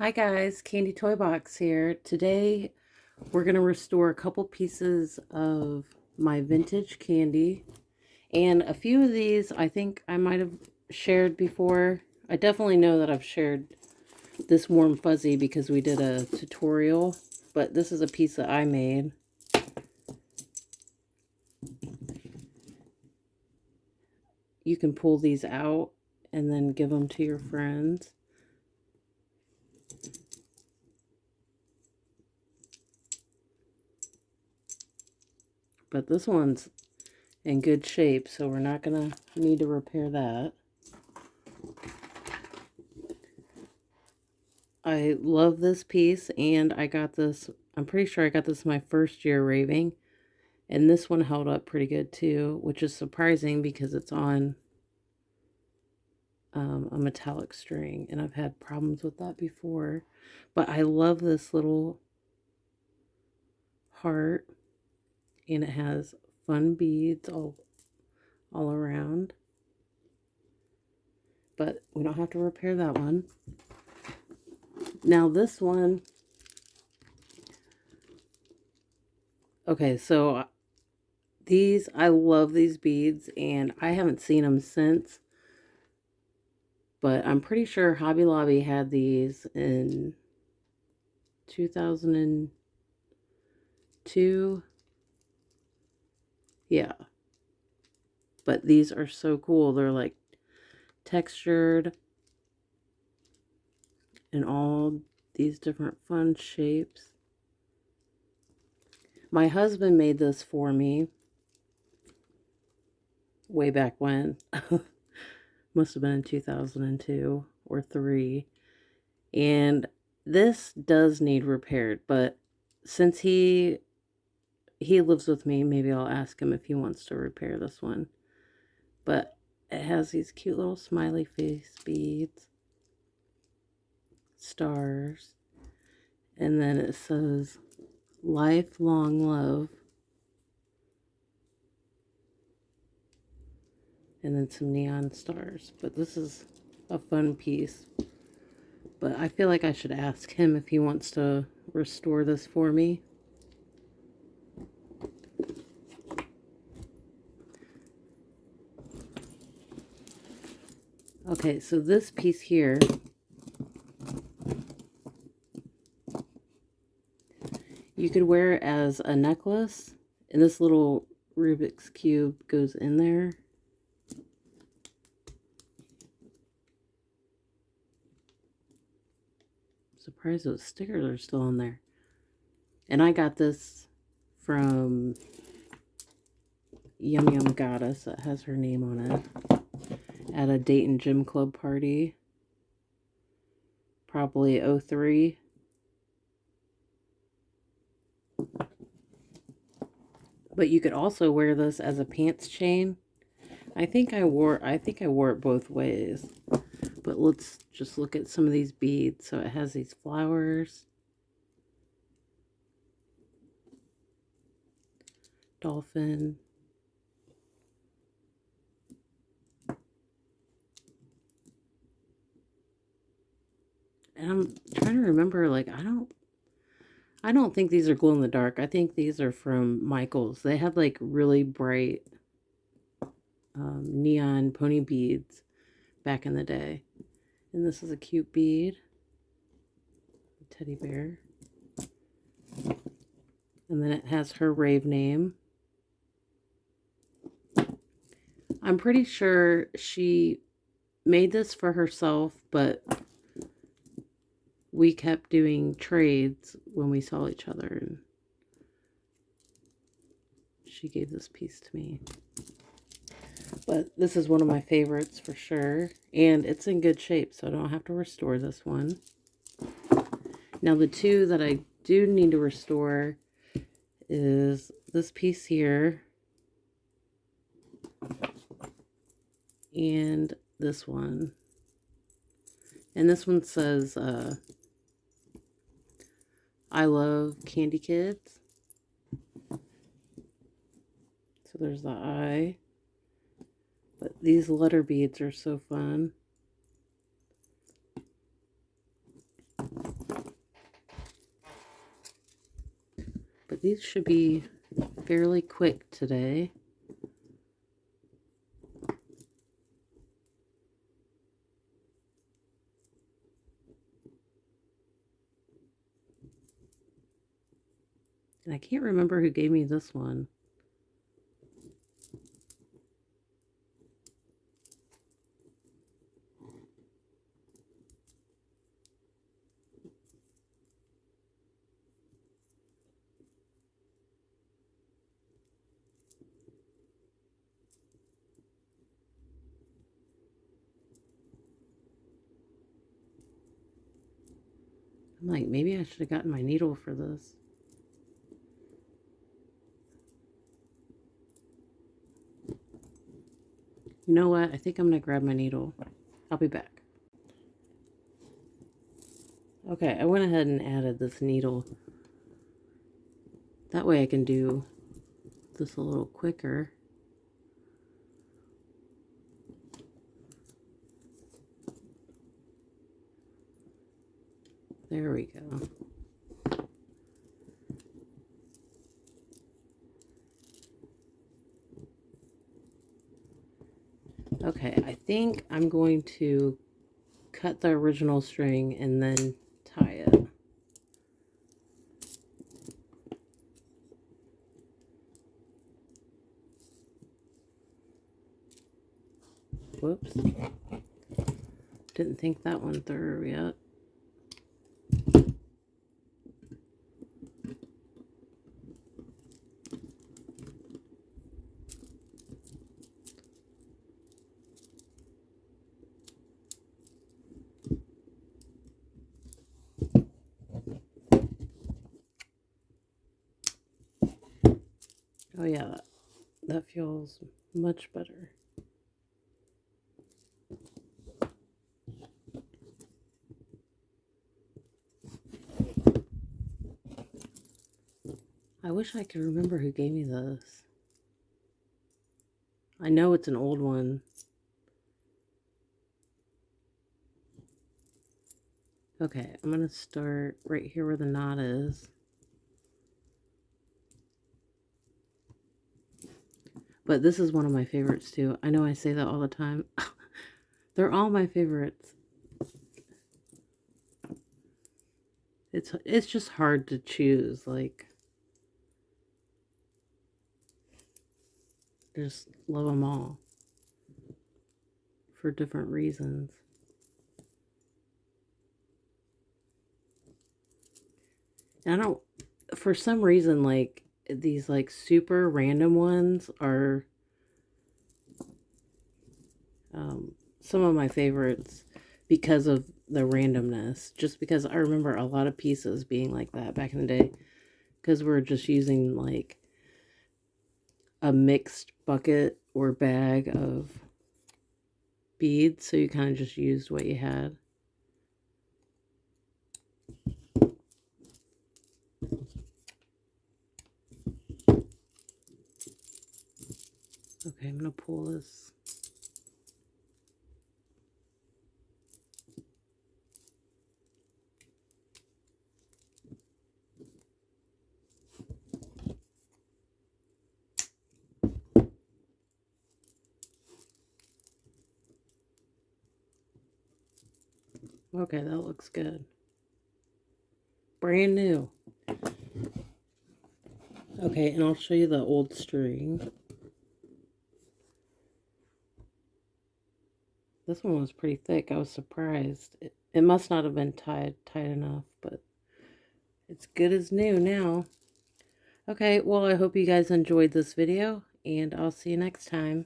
Hi guys, Candy Toy Box here. Today we're going to restore a couple pieces of my vintage candy. And a few of these I think I might have shared before. I definitely know that I've shared this warm fuzzy because we did a tutorial. But this is a piece that I made. You can pull these out and then give them to your friends. But this one's in good shape, so we're not going to need to repair that. I love this piece, and I got this, I'm pretty sure I got this my first year raving, and this one held up pretty good too, which is surprising because it's on a metallic string, and I've had problems with that before. But I love this little heart, and it has fun beads all around. But we don't have to repair that one. Now this one, okay, so these, I love these beads, and I haven't seen them since. But I'm pretty sure Hobby Lobby had these in 2002. Yeah. But these are so cool. They're like textured in all these different fun shapes. My husband made this for me way back when. Must have been in 2002 or 3. And this does need repaired, but since he lives with me, maybe I'll ask him if he wants to repair this one. But it has these cute little smiley face beads, stars, and then it says lifelong love, and then some neon stars. But this is a fun piece. But I feel like I should ask him if he wants to restore this for me. Okay, so this piece here, you could wear it as a necklace, and this little Rubik's Cube goes in there. I'm surprised those stickers are still on there. And I got this from Yum Yum Goddess, that has her name on it, at a Dayton Gym Club party. Probably 03. But you could also wear this as a pants chain. I think I wore it both ways. But let's just look at some of these beads. So it has these flowers, dolphin, and I'm trying to remember, like, I don't think these are glow in the dark. I think these are from Michael's. They had like really bright neon pony beads back in the day. And this is a cute bead, a teddy bear. And then it has her rave name. I'm pretty sure she made this for herself, but we kept doing trades when we saw each other, and she gave this piece to me. But this is one of my favorites for sure, and it's in good shape, so I don't have to restore this one. Now the two that I do need to restore is this piece here and this one. And this one says, I love Candy Kids. So there's the I. But these letter beads are so fun. these should be fairly quick today. And I can't remember who gave me this one. I'm like, maybe I should have gotten my needle for this. You know what? I think I'm going to grab my needle. I'll be back. Okay, I went ahead and added this needle. That way I can do this a little quicker. There we go. Okay, I think I'm going to cut the original string and then tie it. Whoops. Didn't think that one through yet. Oh yeah, that feels much better. I wish I could remember who gave me this. I know it's an old one. Okay, I'm going to start right here where the knot is. But this is one of my favorites too. I know I say that all the time. They're all my favorites. It's just hard to choose, like, just love them all for different reasons. And I don't, for some reason, like, these, like, super random ones are some of my favorites because of the randomness. Just because I remember a lot of pieces being like that back in the day. Because we're just using, like, a mixed bucket or bag of beads. So you kind of just used what you had. Okay, I'm going to pull this. Okay, that looks good. Brand new. Okay, and I'll show you the old string. This one was pretty thick. I was surprised. It must not have been tight enough, but it's good as new now. Okay, well, I hope you guys enjoyed this video, and I'll see you next time.